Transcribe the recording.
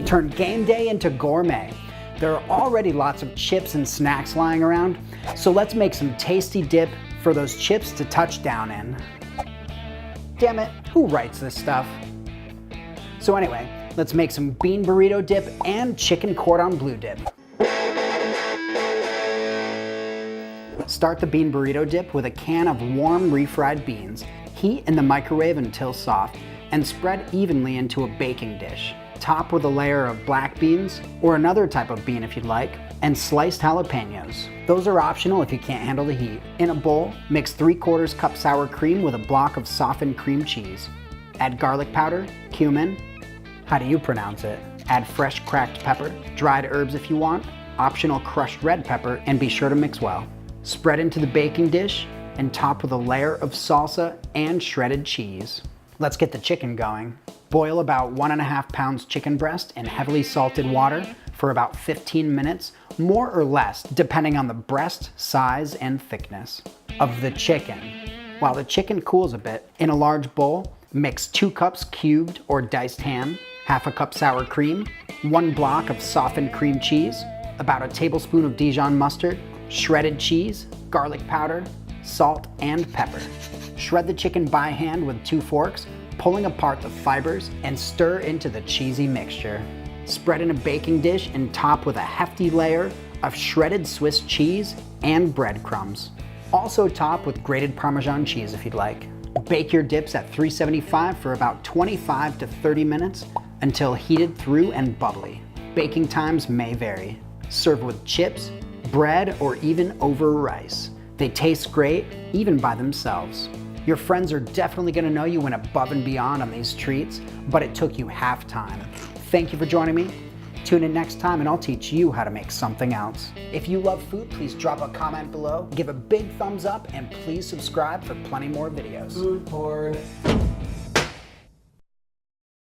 Turn game day into gourmet. There are already lots of chips and snacks lying around, so let's make some tasty dip for those chips to touch down in. Damn it, who writes this stuff? So anyway, let's make some bean burrito dip and chicken cordon bleu dip. Start the bean burrito dip with a can of warm refried beans. Heat in the microwave until soft and spread evenly into a baking dish. Top with a layer of black beans, or another type of bean if you'd like, and sliced jalapenos. Those are optional if you can't handle the heat. In a bowl, mix 3/4 cup sour cream with a block of softened cream cheese. Add garlic powder, cumin, how do you pronounce it? Add fresh cracked pepper, dried herbs if you want, optional crushed red pepper, and be sure to mix well. Spread into the baking dish and top with a layer of salsa and shredded cheese. Let's get the chicken going. Boil about 1.5 pounds chicken breast in heavily salted water for about 15 minutes, more or less, depending on the breast size and thickness of the chicken. While the chicken cools a bit, in a large bowl, mix 2 cups cubed or diced ham, 1/2 cup sour cream, 1 block of softened cream cheese, about a tablespoon of Dijon mustard, shredded cheese, garlic powder, salt, and pepper. Shred the chicken by hand with 2 forks, pulling apart the fibers, and stir into the cheesy mixture. Spread in a baking dish and top with a hefty layer of shredded Swiss cheese and breadcrumbs. Also top with grated Parmesan cheese if you'd like. Bake your dips at 375 for about 25 to 30 minutes until heated through and bubbly. Baking times may vary. Serve with chips, bread, or even over rice. They taste great even by themselves. Your friends are definitely gonna know you went above and beyond on these treats, but it took you half time. Thank you for joining me. Tune in next time and I'll teach you how to make something else. If you love food, please drop a comment below, give a big thumbs up, and please subscribe for plenty more videos. Food porn.